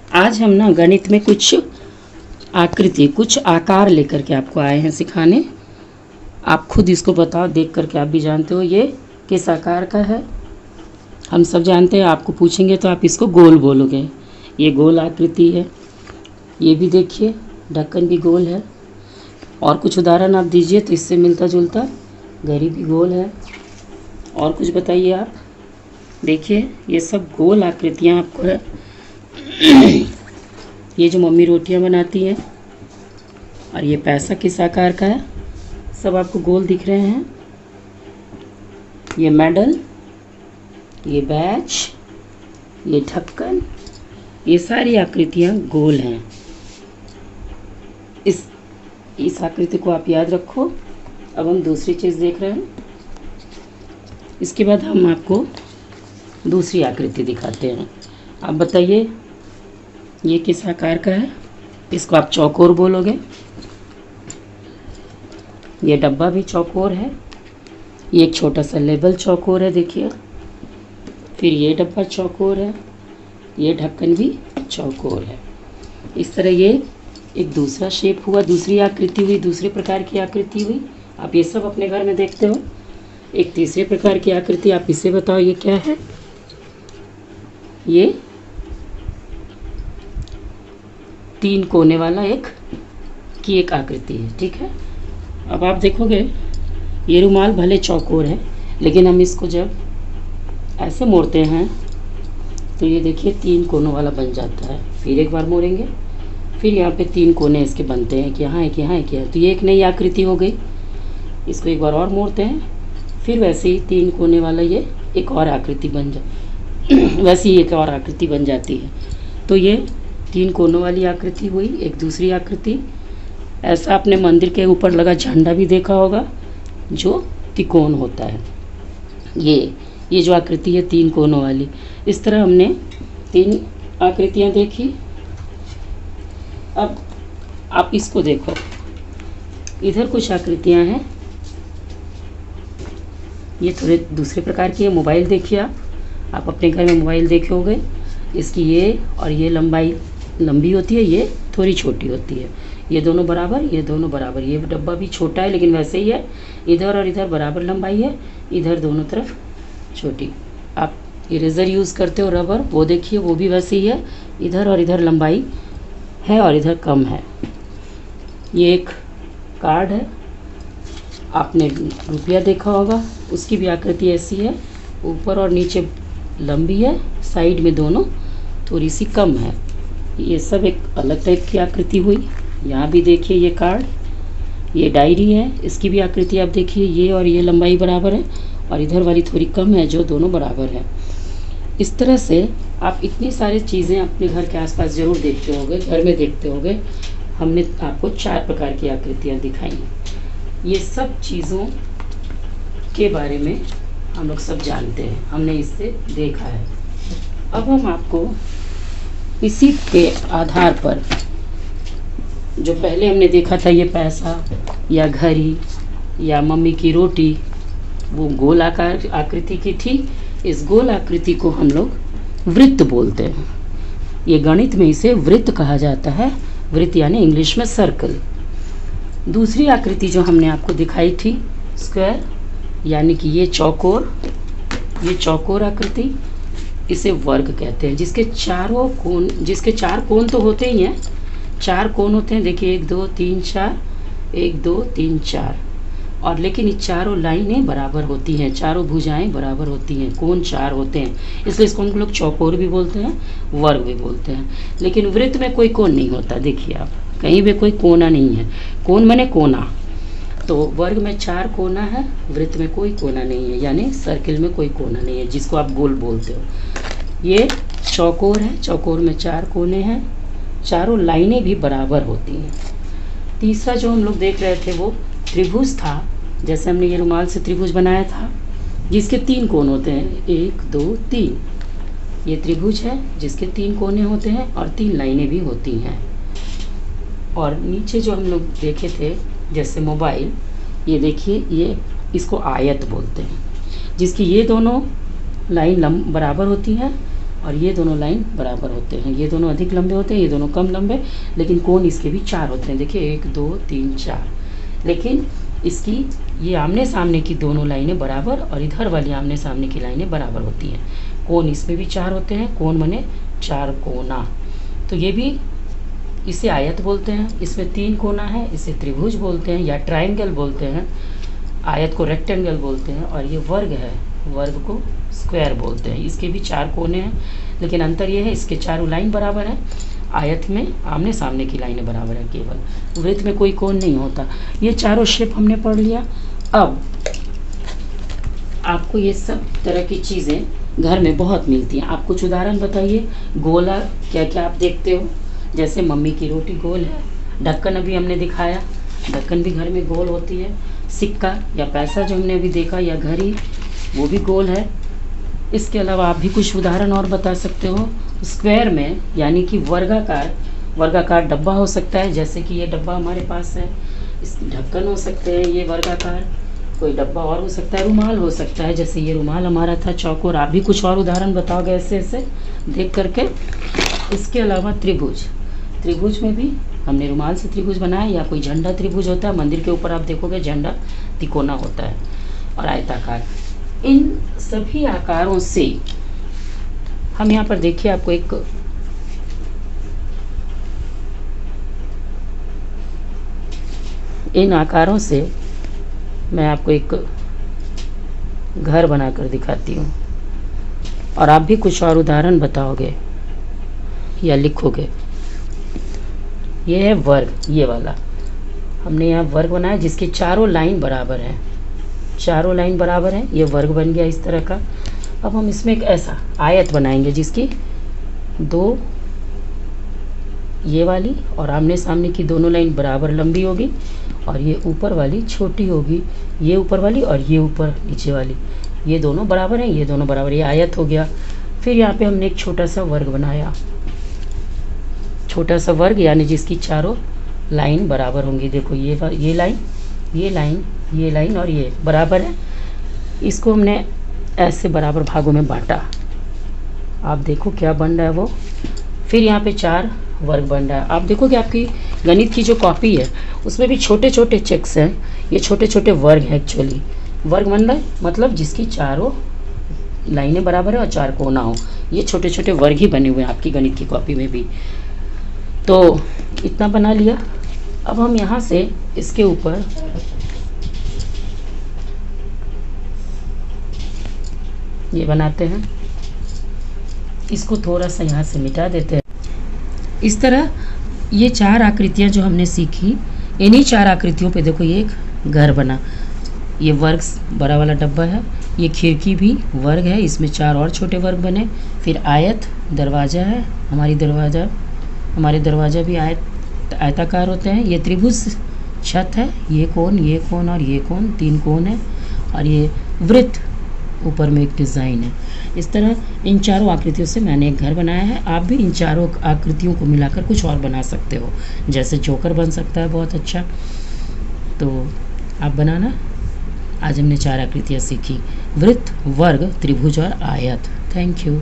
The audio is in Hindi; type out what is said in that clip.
आज हम ना गणित में कुछ आकृति, कुछ आकार लेकर के आपको आए हैं सिखाने। आप खुद इसको बताओ, देख करके आप भी जानते हो ये किस आकार का है। हम सब जानते हैं, आपको पूछेंगे तो आप इसको गोल बोलोगे। ये गोल आकृति है। ये भी देखिए, ढक्कन भी गोल है। और कुछ उदाहरण आप दीजिए तो इससे मिलता जुलता। घड़ी भी गोल है। और कुछ बताइए आप। देखिए ये सब गोल आकृतियाँ आपको है। ये जो मम्मी रोटियां बनाती हैं, और ये पैसा किस आकार का है, सब आपको गोल दिख रहे हैं। ये मेडल, ये बैच, ये ढक्कन, ये सारी आकृतियां गोल हैं। इस आकृति को आप याद रखो। अब हम दूसरी चीज़ देख रहे हैं। इसके बाद हम आपको दूसरी आकृति दिखाते हैं। आप बताइए ये किस आकार का है। इसको आप चौकोर बोलोगे। ये डब्बा भी चौकोर है। ये एक छोटा सा लेबल चौकोर है, देखिए। फिर ये डब्बा चौकोर है। ये ढक्कन भी चौकोर है। इस तरह ये एक दूसरा शेप हुआ, दूसरी आकृति हुई, दूसरे प्रकार की आकृति हुई। आप ये सब अपने घर में देखते हो। एक तीसरे प्रकार की आकृति, आप इसे बताओ ये क्या है। ये 3 कोने वाला एक आकृति है, ठीक है। अब आप देखोगे ये रुमाल भले चौकोर है, लेकिन हम इसको जब ऐसे मोड़ते हैं तो ये देखिए 3 कोनों वाला बन जाता है। फिर एक बार मोड़ेंगे, फिर यहाँ पे 3 कोने इसके बनते हैं कि यहाँ एक, यहाँ एक, यहाँ। तो ये एक नई आकृति हो गई। इसको एक बार और मोड़ते हैं, फिर वैसे ही 3 कोने वाला ये एक और आकृति बन वैसे ही एक और आकृति बन जाती है। तो ये 3 कोनों वाली आकृति हुई। एक दूसरी आकृति, ऐसा आपने मंदिर के ऊपर लगा झंडा भी देखा होगा जो त्रिकोण होता है। ये जो आकृति है 3 कोनों वाली। इस तरह हमने 3 आकृतियाँ देखी। अब आप इसको देखो, इधर कुछ आकृतियाँ हैं। ये थोड़े दूसरे प्रकार की है। मोबाइल देखिए आप अपने घर में मोबाइल देखे होंगे। इसकी ये और ये लंबाई लंबी होती है, ये थोड़ी छोटी होती है। ये दोनों बराबर, ये दोनों बराबर। ये डब्बा भी छोटा है लेकिन वैसे ही है। इधर और इधर बराबर लंबाई है, इधर दोनों तरफ छोटी। आप इरेज़र यूज़ करते हो रबर, वो देखिए वो भी वैसे ही है। इधर और इधर लंबाई है और इधर कम है। ये एक कार्ड है, आपने रुपया देखा होगा, उसकी भी आकृति ऐसी है। ऊपर और नीचे लंबी है, साइड में दोनों थोड़ी सी कम है। ये सब एक अलग टाइप की आकृति हुई। यहाँ भी देखिए ये कार्ड, ये डायरी है, इसकी भी आकृति आप देखिए। ये और ये लंबाई बराबर है और इधर वाली थोड़ी कम है, जो दोनों बराबर है। इस तरह से आप इतनी सारी चीज़ें अपने घर के आसपास ज़रूर देखते होंगे, घर में देखते होंगे। हमने आपको 4 प्रकार की आकृतियाँ दिखाई। ये सब चीज़ों के बारे में हम लोग सब जानते हैं, हमने इससे देखा है। अब हम आपको इसी के आधार पर, जो पहले हमने देखा था ये पैसा या घड़ी या मम्मी की रोटी, वो गोल आकार आकृति की थी। इस गोल आकृति को हम लोग वृत्त बोलते हैं। ये गणित में इसे वृत्त कहा जाता है। वृत्त यानी इंग्लिश में सर्कल। दूसरी आकृति जो हमने आपको दिखाई थी स्क्वायर, यानी कि ये चौकोर, ये चौकोर आकृति, इसे वर्ग कहते हैं। जिसके 4 कोण तो होते ही हैं। 4 कोण होते हैं, देखिए 1 2 3 4, 1 2 3 4। और लेकिन ये चारों लाइनें बराबर होती हैं, चारों भुजाएं बराबर होती हैं, कोण 4 होते हैं, इसलिए इसको हम लोग चौकोर भी बोलते हैं, वर्ग भी बोलते हैं। लेकिन वृत्त में कोई कोण नहीं होता। देखिए आप, कहीं भी कोई कोना नहीं है। कोण माने कोना। तो वर्ग में 4 कोना है, वृत्त में कोई कोना नहीं है, यानी सर्किल में कोई कोना नहीं है, जिसको आप गोल बोलते हो। ये चौकोर है, चौकोर में 4 कोने हैं, चारों लाइनें भी बराबर होती हैं। तीसरा जो हम लोग देख रहे थे वो त्रिभुज था। जैसे हमने ये रुमाल से त्रिभुज बनाया था, जिसके 3 कोण होते हैं, 1 2 3। ये त्रिभुज है जिसके 3 कोने होते हैं और 3 लाइनें भी होती हैं। और नीचे जो हम लोग देखे थे जैसे मोबाइल, ये देखिए, ये इसको आयत बोलते हैं, जिसकी ये दोनों लाइन बराबर होती हैं और ये दोनों लाइन बराबर होते हैं। ये दोनों अधिक लंबे होते हैं, ये दोनों कम लंबे, लेकिन कोण इसके भी 4 होते हैं। देखिए 1 2 3 4, लेकिन इसकी ये आमने सामने की दोनों लाइनें बराबर और इधर वाली आमने सामने की लाइनें बराबर होती हैं। कोण इसमें भी 4 होते हैं, कोण बने 4 कोना। तो ये भी, इसे आयत बोलते हैं। इसमें 3 कोना है, इसे त्रिभुज बोलते हैं या ट्रायंगल बोलते हैं। आयत को रेक्टेंगल बोलते हैं, और ये वर्ग है, वर्ग को स्क्वायर बोलते हैं। इसके भी 4 कोने हैं, लेकिन अंतर ये है इसके चारों लाइन बराबर हैं, आयत में आमने सामने की लाइनें बराबर है। केवल वृत्त में कोई कोण नहीं होता। ये चारों शेप हमने पढ़ लिया। अब आपको ये सब तरह की चीज़ें घर में बहुत मिलती हैं। आप कुछ उदाहरण बताइए। गोला क्या क्या आप देखते हो? जैसे मम्मी की रोटी गोल है, ढक्कन अभी हमने दिखाया, ढक्कन भी घर में गोल होती है। सिक्का या पैसा जो हमने अभी देखा, या घड़ी, वो भी गोल है। इसके अलावा आप भी कुछ उदाहरण और बता सकते हो। स्क्वायर में यानी कि वर्गाकार डब्बा हो सकता है, जैसे कि ये डब्बा हमारे पास है। इस ढक्कन हो सकते हैं ये वर्गाकार, कोई डब्बा और हो सकता है, रुमाल हो सकता है, जैसे ये रुमाल हमारा था चौकोर। आप भी कुछ और उदाहरण बताओगे ऐसे ऐसे देख करके। इसके अलावा त्रिभुज में भी हमने रुमाल से त्रिभुज बनाया, या कोई झंडा त्रिभुज होता है। मंदिर के ऊपर आप देखोगे झंडा तिकोना होता है, और आयताकार। इन सभी आकारों से हम यहाँ पर देखिए, आपको इन आकारों से मैं आपको एक घर बनाकर दिखाती हूँ, और आप भी कुछ और उदाहरण बताओगे या लिखोगे। ये है वर्ग, ये वाला हमने यहाँ वर्ग बनाया जिसके चारों लाइन बराबर हैं, चारों लाइन बराबर हैं। ये वर्ग बन गया इस तरह का। अब हम इसमें एक ऐसा आयत बनाएंगे जिसकी 2 ये वाली और आमने सामने की दोनों लाइन बराबर लंबी होगी, और ये ऊपर वाली छोटी होगी, ये ऊपर वाली और ये ऊपर नीचे वाली, ये दोनों बराबर हैं, ये दोनों बराबर। ये आयत हो गया। फिर यहाँ पे हमने एक छोटा सा वर्ग बनाया, छोटा सा वर्ग, यानी जिसकी चारों लाइन बराबर होंगी। देखो ये लाइन, ये लाइन, ये लाइन और ये बराबर है। इसको हमने ऐसे बराबर भागों में बांटा। आप देखो क्या बन रहा है वो। फिर यहाँ पे 4 वर्ग बन रहा है। आप देखो कि आपकी गणित की जो कॉपी है उसमें भी छोटे छोटे चेक्स हैं, ये छोटे छोटे वर्ग हैं। एक्चुअली वर्ग बन रहा है मतलब जिसकी चारों लाइनें बराबर है और 4 कोना हो। ये छोटे छोटे वर्ग ही बने हुए हैं आपकी गणित की कॉपी में भी। तो इतना बना लिया। अब हम यहाँ से इसके ऊपर ये बनाते हैं, इसको थोड़ा सा यहाँ से मिटा देते हैं। इस तरह ये 4 आकृतियाँ जो हमने सीखी, इन्हीं 4 आकृतियों पे देखो ये एक घर बना। ये वर्ग बड़ा वाला डब्बा है, ये खिड़की भी वर्ग है, इसमें 4 और छोटे वर्ग बने। फिर आयत, दरवाज़ा है, हमारे दरवाज़ा भी आयताकार होते हैं। ये त्रिभुज छत है, ये कोण और ये कोण, 3 कोण है। और ये वृत्त, ऊपर में एक डिज़ाइन है। इस तरह इन 4 आकृतियों से मैंने एक घर बनाया है। आप भी इन 4 आकृतियों को मिलाकर कुछ और बना सकते हो, जैसे जोकर बन सकता है बहुत अच्छा। तो आप बनाना। आज हमने 4 आकृतियाँ सीखी, वृत्त, वर्ग, त्रिभुज और आयत। Thank you.